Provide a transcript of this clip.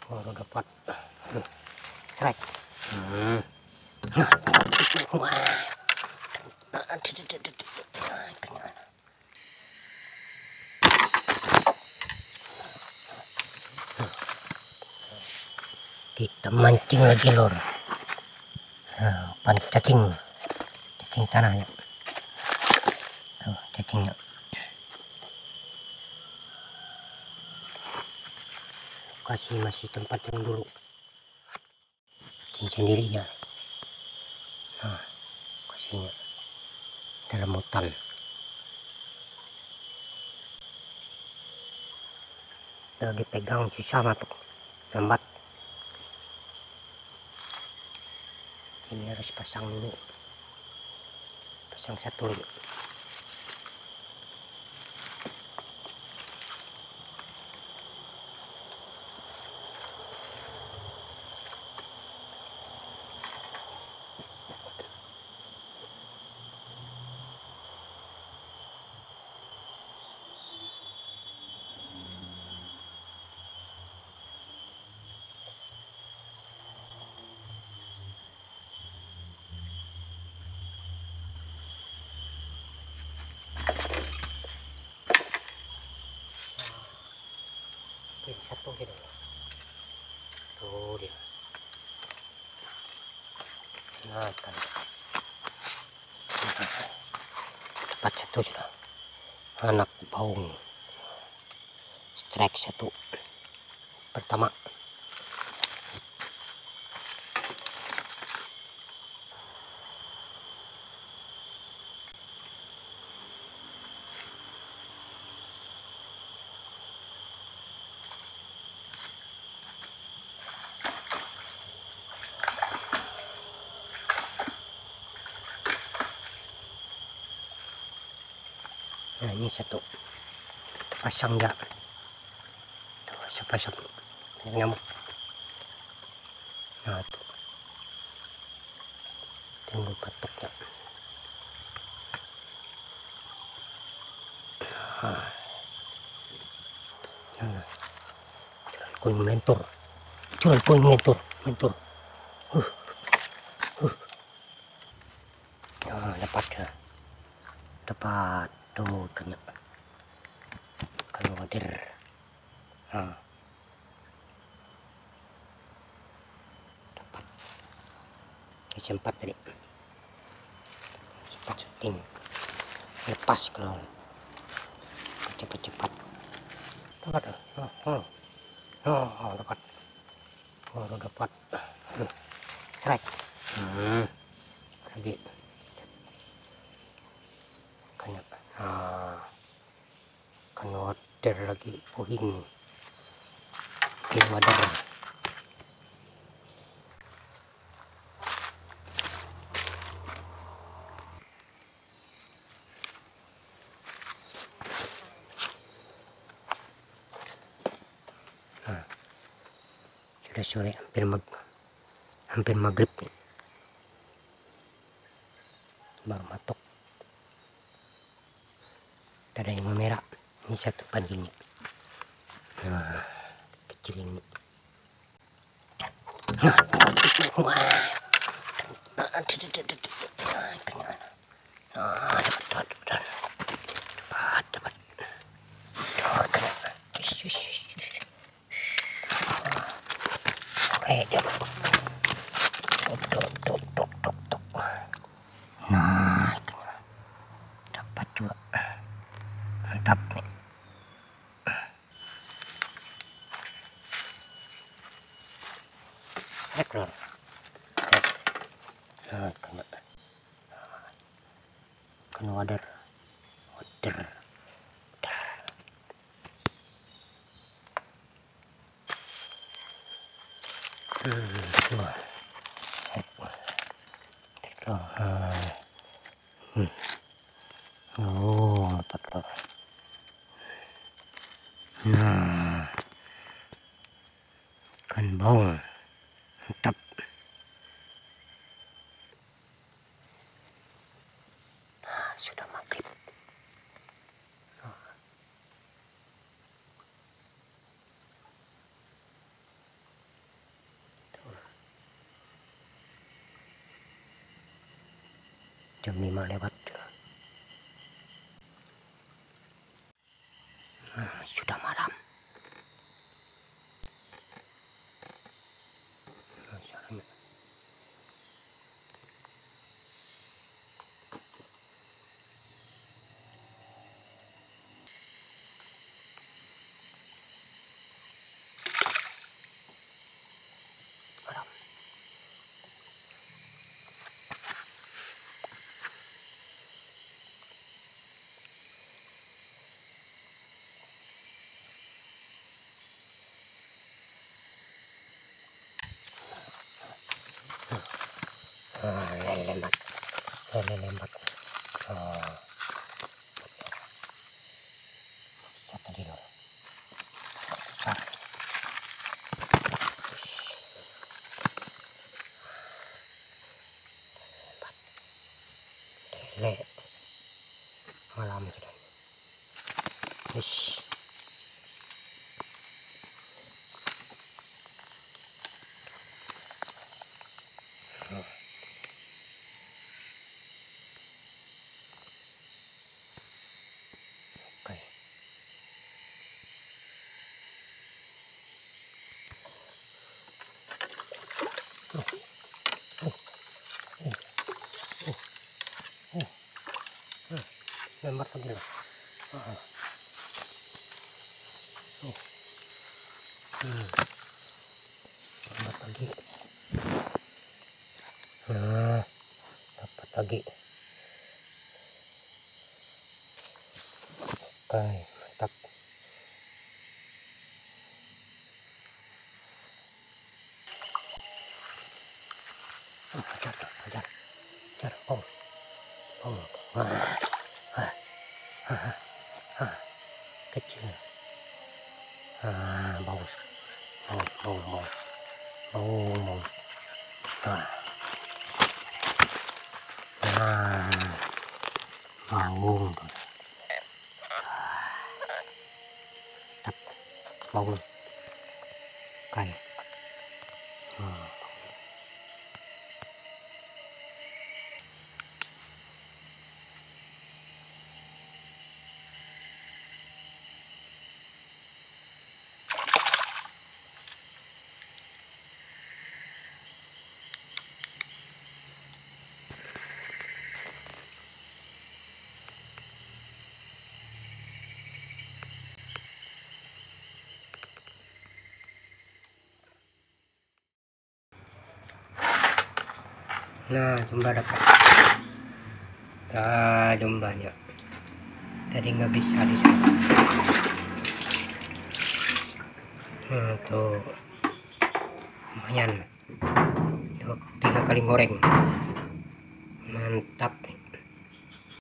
Baru dapat strike. Kita mancing lagi lor. Cacing tanahnya. Tuh cacingnya. Kasih masih tempat yang dulu. Cacing sendiri ya. Nah, kasihnya dalam hutan. Kalau dipegang susah matuk, lambat. Ini harus pasang dulu, pasang satu dulu. Satu gitu, tuh dia. Nah, kan dapat satu sudah, anak baung, strike satu pertama. Nah, ini satu pasang dah. Tuh, pasang nyamuk. Nah, tuh tunggu patoknya. Nah, kun mentor, curang kun mentor. Nah, dapat tuh kena wader. Nah, dapat sempat tadi, sempat syuting, lepas kalau cepat dapat. Dapat, baru dapat strike. Lagi kena wader lagi, puing wader. Sudah sore, hampir maghrib nih, baru matok. Ada yang merah, ini satu pagi nih. Nah, kecil ini. Dapat. Nah, dapat juga, mantap nih. Ekor. Nah, kena wader. Oh, dapat. Nah, kan baung, mantap. Nah, sudah maghrib. jam 5 lewat. Sudah malam. Malam. Lele lembat. Satu di luar. Lele malam sudah. Ish. Oke. Lembat lagi lah. Lembat lagi. Dapat lagi. Oke, mantap. Ajar. Oh. Kecil. Bau. Bau. Bau. Kan. Nah, jumlah dapat. Jumlahnya tadi nggak bisa di sana. Tuh lumayan. Tuh 3 kali goreng, mantap.